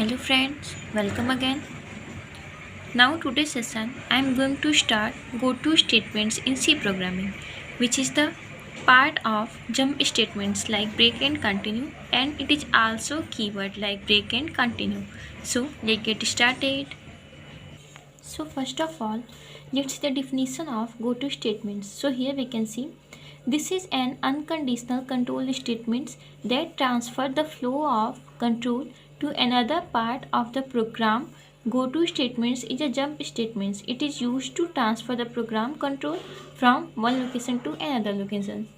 Hello friends, welcome again. Now today's session I am going to start go-to statements in C programming, which is the part of jump statements like break and continue, and it is also keyword like break and continue. So let's get started. So first of all, let's see the definition of go-to statements. So here we can see this is an unconditional control statements that transfer the flow of control to another part of the program. Go-to statements is a jump statements. It is used to transfer the program control from one location to another location.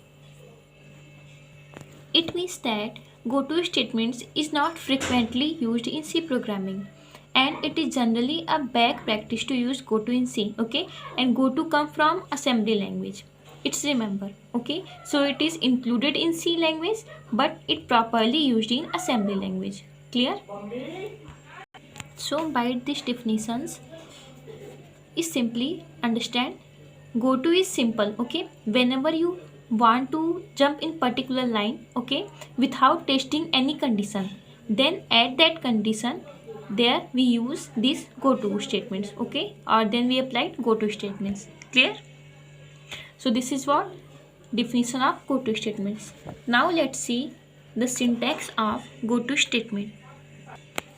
It means that go-to statements is not frequently used in C programming, and it is generally a bad practice to use go-to in C. Okay, and go-to come from assembly language. It's remember. Okay, so it is included in C language, but it properly used in assembly language. Clear? So by these definitions is simply understand go-to is simple. Okay, whenever you want to jump in particular line, okay, without testing any condition, then at that condition there we use these go-to statements. Okay, or then we applied go-to statements. Clear? So this is what definition of go-to statements. Now let's see the syntax of go-to statement.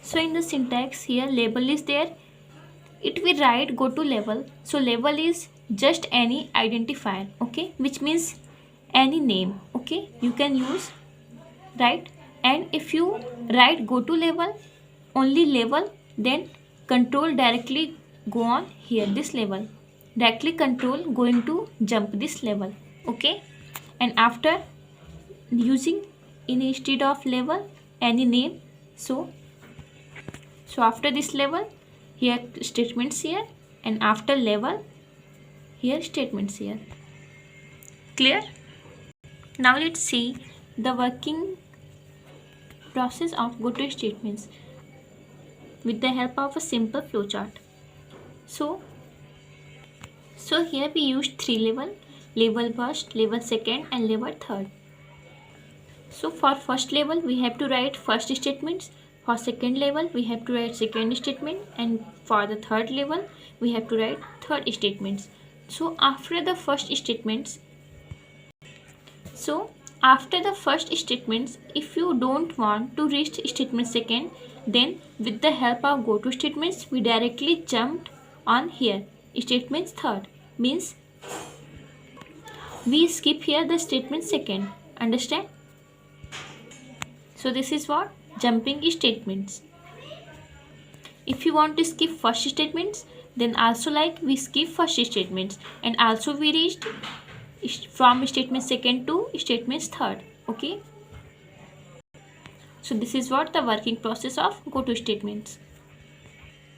So in the syntax here label is there. It will write go to label. So label is just any identifier, okay, which means any name. Okay, you can use, right? And if you write go to label, only label, then control directly go on here this label, directly control going to jump this label. Okay, and after using instead of label any name, so after this label here statements here, and after label here statements here. Clear? Now let's see the working process of go-to statements with the help of a simple flowchart. So here we use three label first, label second, and label third. So for first label we have to write first statements, for second label we have to write second statement, and for the third label we have to write third statements. So after the first statements, if you don't want to reach statement second, then with the help of go to statements we directly jumped on here statements third, means we skip here the statement second. Understand? So this is what jumping statements. If you want to skip first statements, then also like we skip first statements, and also we reached from statement second to statements third. Okay, so this is what the working process of go to statements.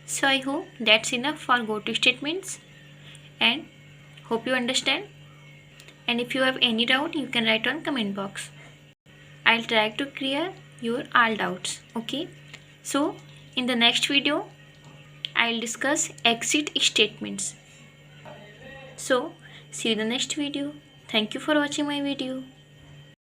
So I hope that's enough for go to statements, and hope you understand. And if you have any doubt, you can write on comment box. I'll try to clear your all doubts. Okay, so in the next video I'll discuss exit statements. So see you in the next video. Thank you for watching my video.